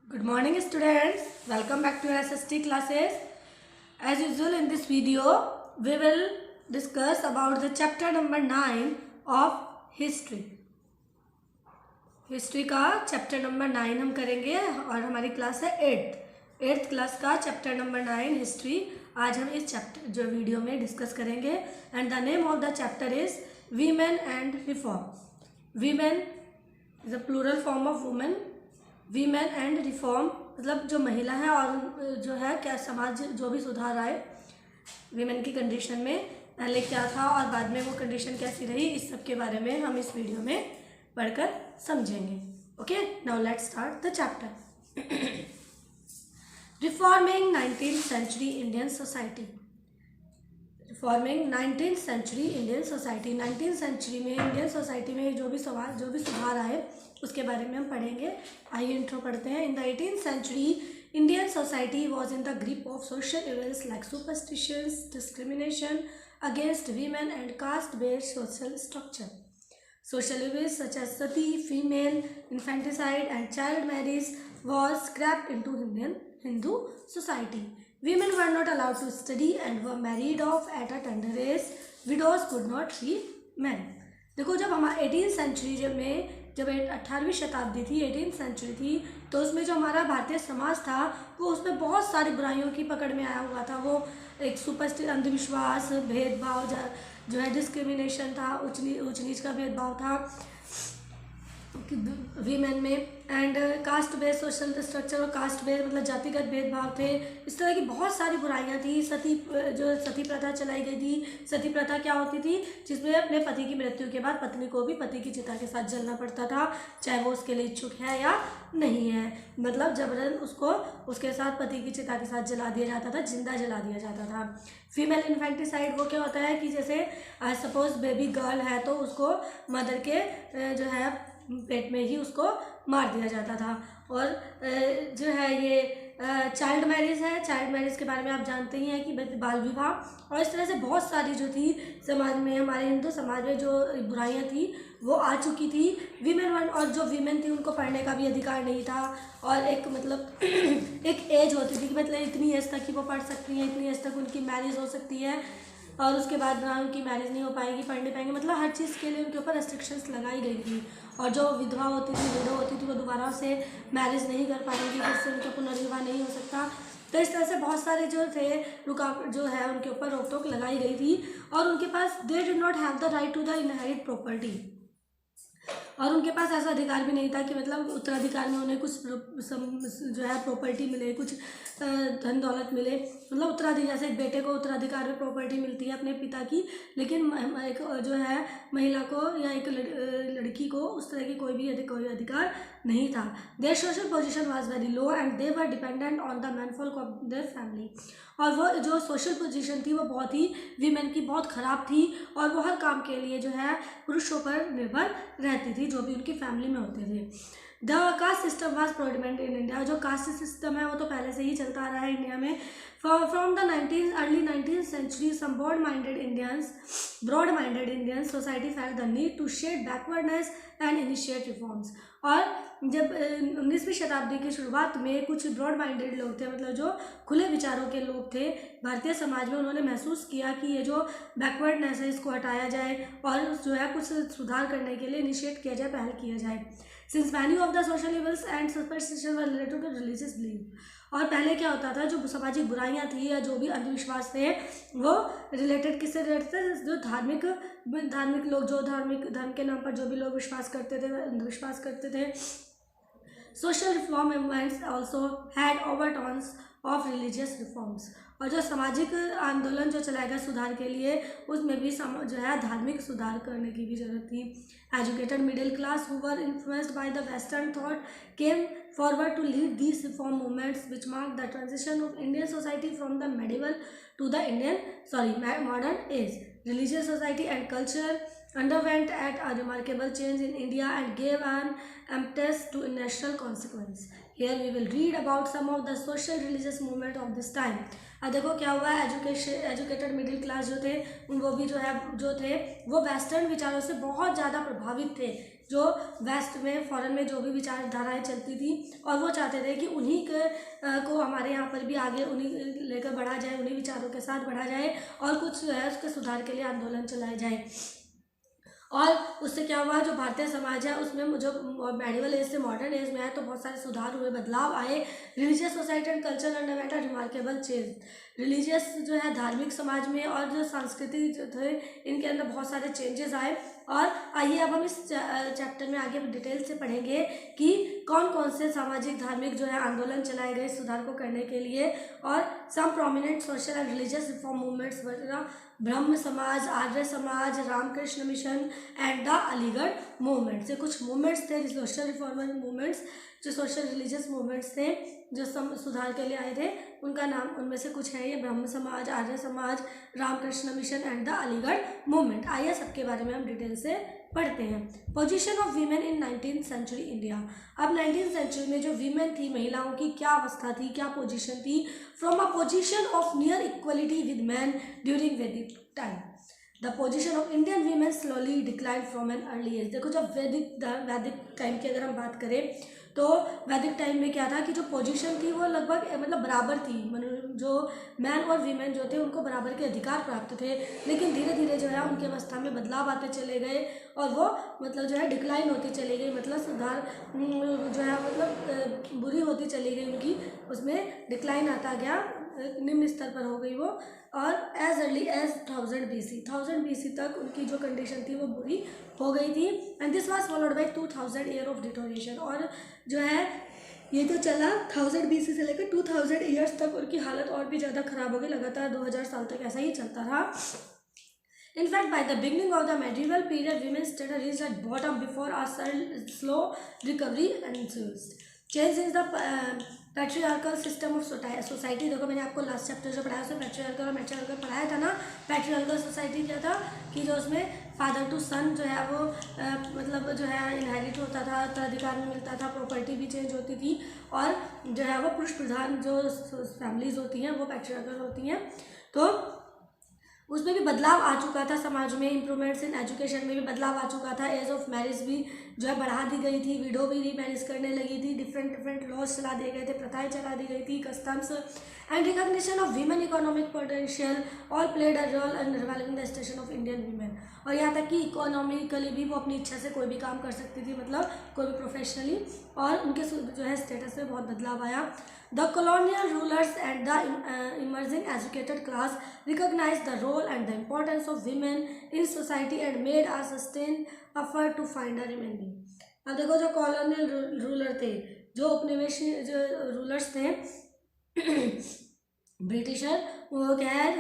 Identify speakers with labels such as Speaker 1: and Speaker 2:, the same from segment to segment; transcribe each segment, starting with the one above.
Speaker 1: Good morning students, welcome back to your SST classes. As usual in this video, we will discuss about the chapter number 9 of history. History का chapter number 9 हम करेंगे और हमारी class है 8th class का chapter number 9 history. आज हम इस चैप्टर जो वीडियो में डिस्कस करेंगे and the name of the chapter is women and reform. Women is a plural form of woman. Women and reform मतलब जो महिला है और जो है क्या समाज जो भी सुधार आए वीमेन की कंडीशन में, पहले क्या था और बाद में वो कंडीशन कैसी रही, इस सब के बारे में हम इस वीडियो में पढ़कर समझेंगे. Okay, now let's start the chapter. Reforming 19th century Indian society. Reforming 19th century Indian society. 19th century में इंडियन सोसाइटी में जो भी सुधार आए उसके बारे में हम पढ़ेंगे. आइए इंट्रो पढ़ते हैं. In the 18th century Indian society was in the grip of social evils like superstitions, discrimination against women and caste based social structure. Social evils such as sati, female infanticide and child marriage was scrapped into Hindu society. Women were not allowed to study and were married off at a tender age. Widows could not see men. देखो, जब हमारा 18th century जब 18वीं शताब्दी थी, 18th century थी, तो उसमें जो हमारा भारतीय समाज था वो उसमें बहुत सारी बुराइयों की पकड़ में आया हुआ था. वो एक सुपरस्टिशन, अंधविश्वास, भेदभाव जो है, डिस्क्रिमिनेशन था, ऊंच नीच का भेदभाव था वीमेन में, and caste based social structure और कास्ट बेस्ड मतलब जातिगत भेदभाव थे. इस तरह की बहुत सारी बुराइयां थी. सती प्रथा चलाई गई थी. सती प्रथा क्या होती थी, जिसमें अपने पति की मृत्यु के बाद पत्नी को भी पति की चिता के साथ जलना पड़ता था, चाहे वो उसके लिए इच्छुक है या नहीं है. मतलब जबरन उसको उसके साथ पति की चिता के साथ जला दिया जाता था, जिंदा जला दिया जाता था. फीमेल इन्फेंटिसाइड वो क्या होता है कि जैसे सपोज बेबी गर्ल है तो उसको मदर के जो है पेट में ही उसको मार दिया जाता था. और जो है ये चाइल्ड मैरिज है. चाइल्ड मैरिज के बारे में आप जानते ही हैं कि बाल विवाह, और इस तरह से बहुत सारी जो थी समाज में, हमारे हिंदू समाज में जो बुराइयां थी वो आ चुकी थी. और जो वीमेन थी उनको पढ़ने का भी अधिकार नहीं था. और एक मतलब एक एज होती थी कि मतलब इतनी एज तक ही वो पढ़ सकती हैं, इतनी एज तक उनकी मैरिज हो सकती है और उसके बाद ना उनकी मैरिज नहीं हो पाएगी, पढ़ नहीं पाएंगे. मतलब हर चीज़ के लिए उनके ऊपर रेस्ट्रिक्शंस लगाई गई थी. और जो विधवा होती थी, विडो होती थी, वो दोबारा से मैरिज नहीं कर पाएंगी, जिससे उनका पुनर्विवाह नहीं हो सकता. तो इस तरह से बहुत सारे जो थे रुकावट जो है उनके ऊपर रोक टोक लगाई गई थी. और उनके पास they did not have the right to the inherit property. और उनके पास ऐसा अधिकार भी नहीं था कि मतलब उत्तराधिकार में उन्हें कुछ जो है प्रॉपर्टी मिले, कुछ धन दौलत मिले. मतलब उत्तराधिकार, जैसे एक बेटे को उत्तराधिकार में प्रॉपर्टी मिलती है अपने पिता की, लेकिन एक जो है महिला को या एक लड़की को उस तरह की कोई अधिकार नहीं था. Their social position was very low and they were dependent on the menfolk of their family. और वो जो सोशल पोजीशन थी वो बहुत ही वीमेन की बहुत ख़राब थी और वो हर काम के लिए जो है पुरुषों पर निर्भर रहती थी जो भी उनकी फैमिली में होते थे. The caste system was prominent in India. जो कास्ट सिस्टम है वो तो पहले से ही चलता आ रहा है इंडिया में. From the early 19th century some broad minded Indians society felt the need to shed backwardness and initiate reforms. और जब 19वीं शताब्दी की शुरुआत में कुछ ब्रॉड माइंडेड लोग थे, मतलब जो खुले विचारों के लोग थे भारतीय समाज में, उन्होंने महसूस किया कि ये जो बैकवर्डनेस है इसको हटाया जाए और जो है कुछ सुधार करने के लिए इनिशिएट किया जाए, पहल किया जाए. Since many of the social evils and superstition were related to religious belief. और पहले क्या होता था, जो सामाजिक बुराइयां थी या जो भी अंधविश्वास थे वो रिलेटेड किससे रिलेटेड थे, जो धार्मिक लोग जो धर्म के नाम पर जो भी लोग विश्वास करते थे, अंधविश्वास करते थे. Social reform movements also had overtones of religious reforms. और जो सामाजिक आंदोलन जो चलाया गया सुधार के लिए, उसमें भी जो है धार्मिक सुधार करने की भी जरूरत थी. Educated middle class who were influenced by the western thought came forward to lead these reform movements which marked the transition of Indian society from the medieval to the modern age. Religious society and culture underwent at a remarkable change in India and gave an impetus to national consequence. Here we will read about some of the social religious movement of this time. अब देखो क्या हुआ, educated middle class जो थे वो भी जो थे वो वेस्टर्न विचारों से बहुत ज़्यादा प्रभावित थे. जो वेस्ट में फॉरेन में जो भी विचारधाराएं चलती थी, और वो चाहते थे कि उन्हीं को हमारे यहाँ पर भी आगे उन्हीं लेकर बढ़ा जाए, उन्हीं विचारों के साथ बढ़ा जाए और कुछ जो है उसके सुधार के लिए आंदोलन चलाए जाए। और उससे क्या हुआ, जो भारतीय समाज है उसमें जो मेडिवल एज से मॉडर्न एज में आए तो बहुत सारे सुधार हुए, बदलाव आए। Religious society and culture underwent a remarkable change. Religious जो है धार्मिक समाज में और जो संस्कृति जो थे इनके अंदर बहुत सारे चेंजेस आए। और आइए अब हम इस चैप्टर में आगे डिटेल से पढ़ेंगे कि कौन कौन से सामाजिक धार्मिक जो है आंदोलन चलाए गए सुधार को करने के लिए, और some prominent social and religious reform movements वगैरह, Brahmo Samaj, Arya Samaj, Ramakrishna mission and the Aligarh movements. ये कुछ मूवमेंट्स थे, सोशल रिफॉर्मर मूवमेंट्स, जो सोशल रिलीजियस मूवमेंट्स थे जो सुधार के लिए आए थे, उनका नाम उनमें से कुछ है ये ब्रह्म Samaj, Arya Samaj, Ramakrishna mission and the Aligarh movement. आइए सबके बारे में हम डिटेल से पढ़ते हैं। Position of women in 19th century India. अब 19th सेंचुरी में जो वीमेन थी, महिलाओं की क्या अवस्था थी, क्या पोजीशन थी, from a position of near equality with man during Vedic time. The position of Indian women slowly decline from an early age. देखो जब वैदिक टाइम की अगर हम बात करें तो वैदिक टाइम में क्या था कि जो पोजीशन थी वो लगभग मतलब बराबर थी, जो मैन और वीमेन जो थे उनको बराबर के अधिकार प्राप्त थे। लेकिन धीरे धीरे जो है उनकी अवस्था में बदलाव आते चले गए और वो मतलब जो है डिक्लाइन होती चली गई, मतलब सुधार जो है मतलब बुरी होती चली गई उनकी, उसमें डिक्लाइन आता गया, निम्न स्तर पर हो गई वो। और एज अर्ली एज 1000 BC तक उनकी जो कंडीशन थी वो बुरी हो गई थी। And this was followed by 2000 year of deterioration. और जो है ये तो चला 1000 BC से लेकर 2000 ईयर्स तक उनकी हालत और भी ज़्यादा खराब हो गई, लगातार 2000 साल तक ऐसा ही चलता रहा। In fact, by the beginning of the medieval period, women's status reached at bottom before a slow recovery ensued. Change in the patriarchal system of society. देखो मैंने आपको लास्ट चैप्टर जो पढ़ाया उसमें पैट्रियार्कल और मैट्रियार्कल पढ़ाया था ना। पैट्रियार्कल सोसाइटी क्या था कि जो उसमें फादर टू सन जो है वो मतलब जो है इनहेरिट होता था, उत्तराधिकार में मिलता था, प्रॉपर्टी भी चेंज होती थी, और जो है वो पुरुष प्रधान जो फैमिलीज होती हैं वो पैट्रियार्कल होती हैं। तो उसमें भी बदलाव आ चुका था समाज में, इंप्रूवमेंट्स इन एजुकेशन में भी बदलाव आ चुका था, एज ऑफ मैरिज भी जो है बढ़ा दी गई थी, विडो भी रीमैरिज करने लगी थी, डिफरेंट लॉज चला दिए गए थे, प्रथाएं चला दी गई थी, customs and recognition of women economic potential all played a role in revolving the station of Indian women. और यहाँ तक कि इकोनॉमिकली भी वो अपनी इच्छा से कोई भी काम कर सकती थी, मतलब कोई भी प्रोफेशनली, और उनके जो है स्टेटस में बहुत बदलाव आया। The colonial rulers and the emerging educated class recognized the role and the importance of women in society and made a sustained effort to find a remedy. अब देखो जो कॉलोनियल रूलर थे, जो उपनिवेशी जो रूलर्स थे ब्रिटिशर, वो क्या है,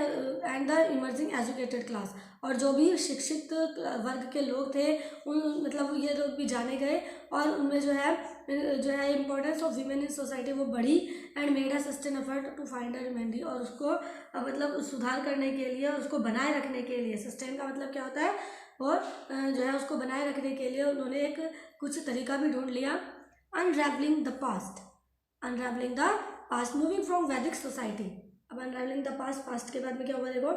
Speaker 1: and the emerging educated class, और जो भी शिक्षित वर्ग के लोग थे उन मतलब ये लोग भी जाने गए, और उनमें जो है importance of women in society वो बढ़ी, and made a sustain effort to find a remedy. और उसको मतलब सुधार करने के लिए, उसको बनाए रखने के लिए, सस्टेन का मतलब क्या होता है, और जो है उसको बनाए रखने के लिए उन्होंने एक कुछ तरीका भी ढूंढ लिया। अनरैवलिंग द पास्ट मूविंग फ्रॉम वैदिक सोसाइटी। अब अनरैवलिंग द पास्ट के बाद में क्या हुआ देखो,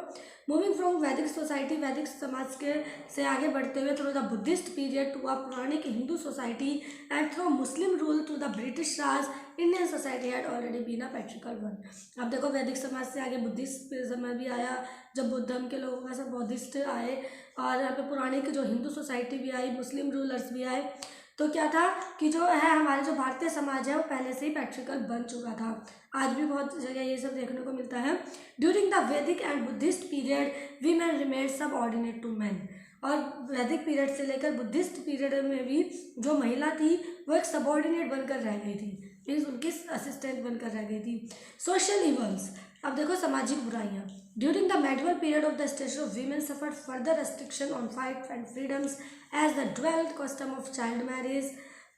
Speaker 1: मूविंग फ्रॉम वैदिक सोसाइटी, वैदिक समाज के से आगे बढ़ते हुए through the Buddhist period to a Puranic Hindu society and through Muslim rule to the British Raj, Indian society had already been a patriarchal one. अब देखो वैदिक समाज से आगे बुद्धिस्ट समय भी आया, जब बुद्धम के लोगों का सब बौद्धिस्ट आए, और यहाँ पे पौराणिक जो हिंदू सोसाइटी भी आई, मुस्लिम रूलर्स भी आए। तो क्या था कि जो है हमारे जो भारतीय समाज है वो पहले से ही पैट्रिकल बन चुका था। आज भी बहुत जगह ये सब देखने को मिलता है। During the Vedic and Buddhist period women remained subordinate to man. और वैदिक पीरियड से लेकर बुद्धिस्ट पीरियड में भी जो महिला थी वो एक सबऑर्डिनेट बनकर रह गई थी, मीन्स उनकी असिस्टेंट बनकर रह गई थी। Social evils. अब देखो सामाजिक बुराइयाँ। During the medieval period of the station of women suffered further restriction on fight and freedoms as the dwelled custom of child marriage,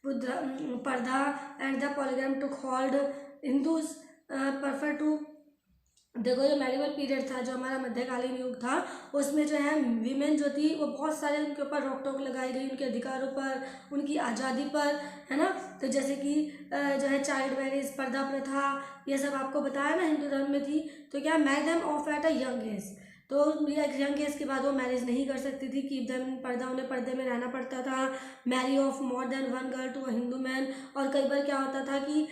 Speaker 1: purdah and the polygamy took hold. Hindus prefer to, देखो जो medieval period था, जो हमारा मध्यकालीन युग था, उसमें जो है वीमेन जो थी वो बहुत सारे उनके ऊपर रोक टोक लगाई गई, उनके अधिकारों पर, उनकी आज़ादी पर, है ना। तो जैसे कि जो है चाइल्ड मैरिज, पर्दा प्रथा, ये सब आपको बताया ना हिंदू धर्म में थी। तो क्या married them of at a young age. तो यंग एज के बाद वो मैरिज नहीं कर सकती थी, कीप देम पर्दा, उन्हें पर्दे में रहना पड़ता था, marry of more than one girl to a Hindu man, और कई बार क्या होता था कि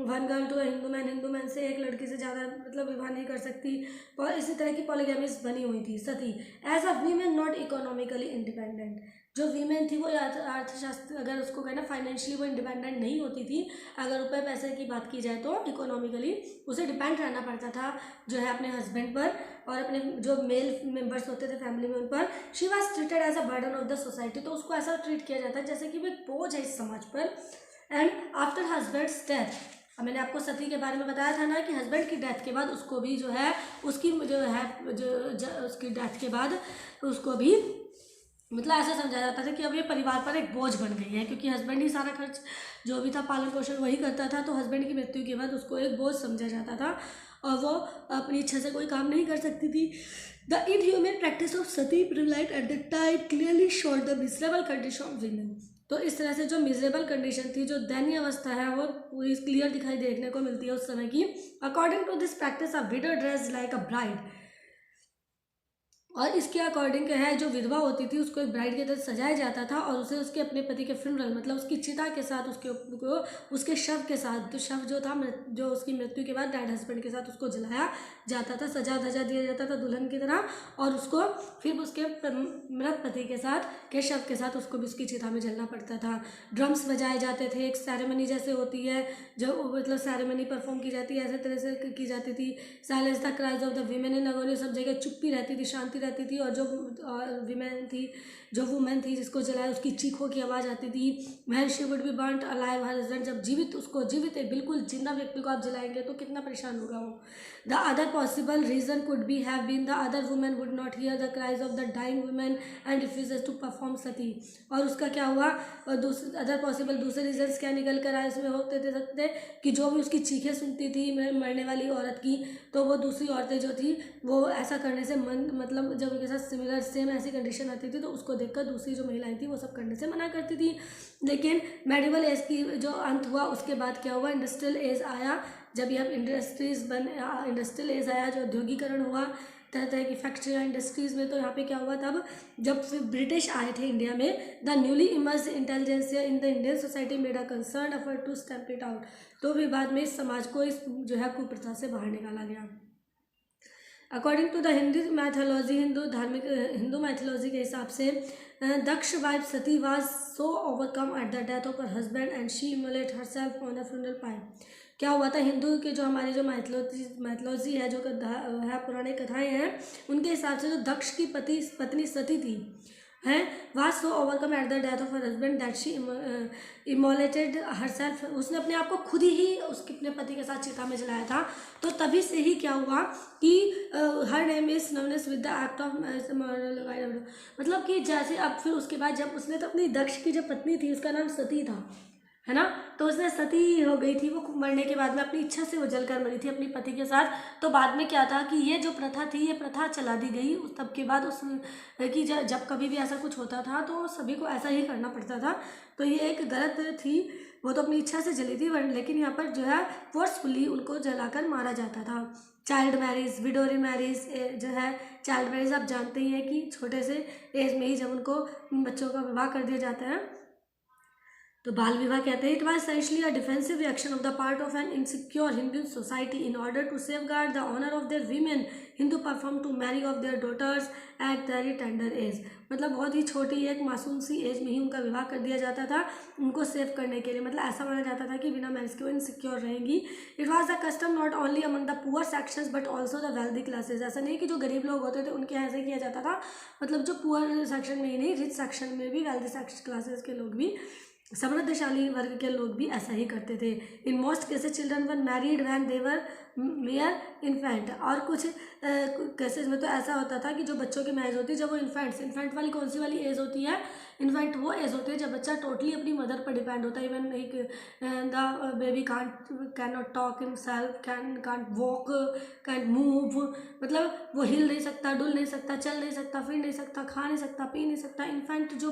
Speaker 1: one girl to a Hindu man से एक लड़की से ज़्यादा मतलब विवाह नहीं कर सकती, और इसी तरह की पॉलीगैमीज बनी हुई थी। Sati as a women not economically independent, जो वीमेन थी वो अर्थशास्त्र अगर उसको कहना फाइनेंशियली वो इंडिपेंडेंट नहीं होती थी, अगर रुपये पैसे की बात की जाए तो इकोनॉमिकली उसे डिपेंड रहना पड़ता था जो है अपने हस्बैंड पर और अपने जो मेल मेंबर्स होते थे फैमिली में उन पर। She was treated as a burden of the society, तो उसको ऐसा ट्रीट किया जाता है जैसे कि वो एक बोझ है इस समाज पर। एंड आफ्टर हस्बैंड्स डेथ, अब मैंने आपको सती के बारे में बताया था ना कि हस्बैंड की डेथ के बाद उसको भी जो है उसकी जो है उसकी डेथ के बाद उसको भी मतलब ऐसा समझा जाता था कि अब ये परिवार पर एक बोझ बन गई है, क्योंकि हस्बैंड ही सारा खर्च जो भी था पालन पोषण वही करता था, तो हस्बैंड की मृत्यु के बाद उसको एक बोझ समझा जाता था और वो अपनी इच्छा से कोई काम नहीं कर सकती थी। The inhuman practice of sati prevalent at the time clearly showed the miserable condition of women. तो इस तरह से जो मिजरेबल कंडीशन थी, जो दयनीय अवस्था है, वो पूरी क्लियर दिखाई देखने को मिलती है उस समय की। According to this practice a widow dress like a bride, और इसके अकॉर्डिंग क्या है, जो विधवा होती थी उसको एक ब्राइड के तरह सजाया जाता था और उसे उसके अपने पति के फ्यूनरल मतलब उसकी चिता के साथ उसके शव के साथ, तो शव जो था जो उसकी मृत्यु के बाद डेड हस्बैंड के साथ उसको जलाया जाता था, सजा धजा दिया जाता था दुल्हन की तरह, और उसको फिर उसके मृत पति के साथ के शव के साथ उसको भी उसकी चिता में जलना पड़ता था। ड्रम्स बजाए जाते थे, एक सेरेमनी जैसे होती है जो मतलब सेरेमनी परफॉर्म की जाती है ऐसे तरह से की जाती थी। Silence the cries of the women in agony, सब जगह चुप्पी रहती थी, शांति रहती थी, और जो वुमेन थी जिसको जलाया उसकी चीखों की आवाज़ आती थी। वह she would be burnt alive, her husband जब जीवित एक बिल्कुल जिंदा व्यक्ति को आप जलाएंगे तो कितना परेशान होगा वो। The other possible reason could be have been the other women would not hear the cries of the dying women and refuses to perform sati, और उसका क्या हुआ, अदर पॉसिबल दूसरे रीजन्स क्या निकल कर आए इसमें होते थे सकते कि जो भी उसकी चीखें सुनती थी मरने वाली औरत की, तो वो दूसरी औरतें जो थी वो ऐसा करने से मतलब जब उनके साथ सिमिलर सेम ऐसी कंडीशन आती थी तो उसको देखकर दूसरी जो महिलाएं थी वो सब करने से मना करती थी। लेकिन मेडिवल एज की जो अंत हुआ उसके बाद क्या हुआ, इंडस्ट्रियल एज आया, जब ये इंडस्ट्रियल एज आया, जो औद्योगिकरण हुआ तरह तरह की फैक्ट्री इंडस्ट्रीज़ में, तो यहाँ पे क्या हुआ तब जब फिर ब्रिटिश आए थे इंडिया में, the newly emerge intelligentsia in the Indian society made a concern effort to stamp it out, तो फिर बाद में इस समाज को इस जो है कुप्रथा से बाहर निकाला गया। According to the Hindu mythology के हिसाब से Daksha wife Sati was so overcome at the death of her husband and she immolate herself on the funeral pyre. क्या हुआ था, हिंदू के जो हमारी जो मैथोलॉजी है, जो है पुराने कथाएं हैं, उनके हिसाब से जो दक्ष की पत्नी सती थी है was so overcome at the death of her husband that she immolated herself, उसने अपने आप को खुद ही उसके अपने पति के साथ चिता में जलाया था। तो तभी से ही क्या हुआ कि her name is known with the act of मतलब कि जैसे अब फिर उसके बाद जब उसने तो अपनी दक्ष की जो पत्नी थी उसका नाम सती था, है ना, तो उसने सती हो गई थी, वो मरने के बाद में अपनी इच्छा से वो जलकर मरी थी अपने पति के साथ। तो बाद में क्या था कि ये जो प्रथा थी ये प्रथा चला दी गई उस तब के बाद, उस कि जब कभी भी ऐसा कुछ होता था तो सभी को ऐसा ही करना पड़ता था, तो ये एक गलत थी, वो तो अपनी इच्छा से जली थी, लेकिन यहाँ पर जो है फोर्सफुली उनको जलाकर मारा जाता था। चाइल्ड मैरिज, विडोरी मैरिज जो है, चाइल्ड मैरिज आप जानते ही हैं कि छोटे से एज में ही जब उनको बच्चों का विवाह कर दिया जाता है तो बाल विवाह कहते हैं। It was essentially a defensive reaction of the part of an insecure Hindu society in order to safeguard the honour of their women Hindu perform to marry of their daughters at very tender age, मतलब बहुत ही छोटी एक मासूम सी as में ही उनका विवाह कर दिया जाता था उनको सेव करने के लिए, मतलब ऐसा माना जाता था कि बिना मैरिज के वो इनसिक्योर रहेंगी। It was the custom not only among the poor sections but also the wealthy classes, ऐसा नहीं कि जो गरीब लोग होते थे उनके यहाँ ऐसे किया जाता था, मतलब जो पुअर सेक्शन में ही नहीं, रिच सेक्शन में भी, वेल्दी क्लासेज के लोग भी, समृद्धशाली वर्ग के लोग भी ऐसा ही करते थे। In most cases children were married when they were mayor infant, और कुछ केसेज में तो ऐसा होता था कि जो बच्चों की मैरिज होती है जब वो इन्फेंट वाली कौन सी वाली एज होती है, इन्फेंट वो एज होती है जब बच्चा टोटली अपनी मदर पर डिपेंड होता है, even the baby can not talk himself, can't walk, can't move, मतलब वो हिल नहीं सकता, डुल नहीं सकता, चल नहीं सकता, फिर नहीं सकता, खा नहीं सकता, पी नहीं सकता। इन्फेंट जो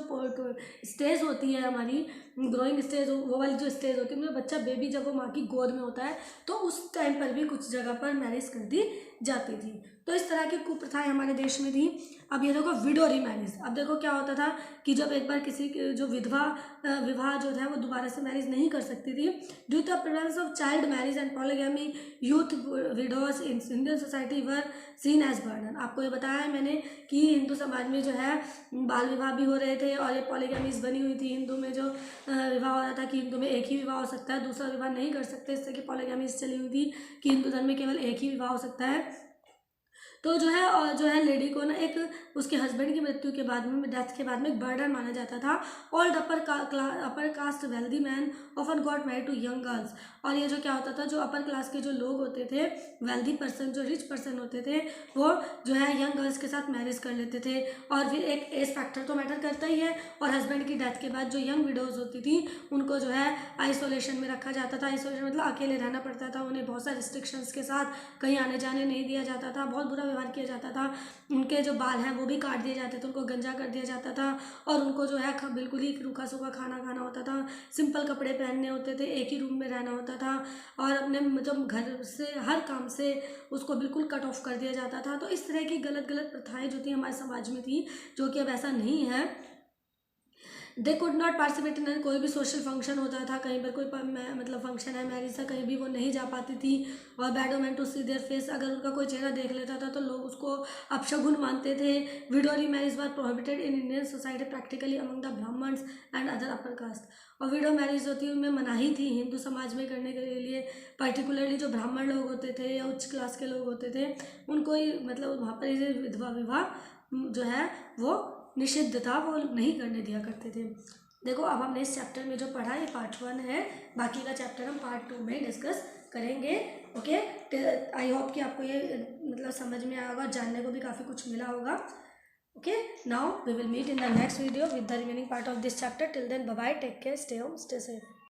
Speaker 1: स्टेज होती है हमारी ग्रोइंग स्टेज, वो वाली जो स्टेज होती है, मतलब बच्चा बेबी जब वो माँ की गोद में होता है तो उस टाइम पर भी कुछ जगह पर मैरिज कर दी जाती थी। तो इस तरह की कुप्रथाएं हमारे देश में थी। अब ये देखो विडो रीमैरिज। अब देखो क्या होता था कि जब एक बार किसी जो विधवा विवाह जो था वो दोबारा से मैरिज नहीं कर सकती थी, due to the prevalence of child marriage and polygamy, youth widows in Indian society were seen as burden. आपको ये बताया है मैंने कि हिंदू समाज में जो है बाल विवाह भी हो रहे थे और ये पॉलीगैमीज बनी हुई थी। हिंदू में जो विवाह हो रहा था कि हिंदू में एक ही विवाह हो सकता है, दूसरा विवाह नहीं कर सकते, इससे कि पॉलीगैमीज चली हुई थी कि हिंदू धर्म में केवल एक ही विवाह हो सकता है। तो जो है, और जो है लेडी को ना एक उसके हस्बैंड की मृत्यु के बाद में, डेथ के बाद में एक बर्डन माना जाता था। Old upper caste wealthy man often got married to young girls. और ये जो क्या होता था, जो अपर क्लास के जो लोग होते थे, वेल्दी पर्सन, जो रिच पर्सन होते थे, वो जो है यंग गर्ल्स के साथ मैरिज कर लेते थे। और फिर एक एज फैक्टर तो मैटर करता ही है। और हस्बैंड की डेथ के बाद जो यंग विडोज होती थी उनको जो है आइसोलेशन में रखा जाता था। आइसोलेशन मतलब अकेले रहना पड़ता था उन्हें, बहुत सारे रिस्ट्रिक्शंस के साथ, कहीं आने जाने नहीं दिया जाता था, बहुत बुरा व्यवहार किया जाता था। उनके जो बाल हैं वो भी काट दिए जाते थे, उनको गंजा कर दिया जाता था और उनको जो है बिल्कुल ही रूखा सूखा खाना खाना होता था, सिंपल कपड़े पहनने होते थे, एक ही रूम में रहना होता था और अपने जब घर से हर काम से उसको बिल्कुल कट ऑफ कर दिया जाता था। तो इस तरह की गलत गलत प्रथाएं जो थी हमारे समाज में थी, जो कि अब ऐसा नहीं है। They could not participate in, कोई भी सोशल फंक्शन होता था, कहीं पर कोई मतलब फंक्शन है, मैरिज था, कहीं भी वो नहीं जा पाती थी। और bad omen to see their face, अगर उनका कोई चेहरा देख लेता था तो लोग उसको अपशगुन मानते थे। Widow remarriage were prohibited in Indian society practically among the Brahmins and other upper caste. और विडो मैरिज होती है उनमें मनाही थी हिंदू समाज में करने के लिए, पर्टिकुलरली जो ब्राह्मण लोग होते थे या उच्च क्लास के लोग होते थे उनको ही, मतलब वहाँ पर ये विधवा विवाह जो है वो निषिद्ध था, वो नहीं करने दिया करते थे। देखो अब हमने इस चैप्टर में जो पढ़ा ये पार्ट 1 है, बाकी का चैप्टर हम पार्ट 2 में डिस्कस करेंगे। ओके, आई होप कि आपको ये मतलब समझ में आया होगा, जानने को भी काफ़ी कुछ मिला होगा। Okay, now we will meet in the next video with the remaining part of this chapter. Till then bye bye, take care, stay home, stay safe.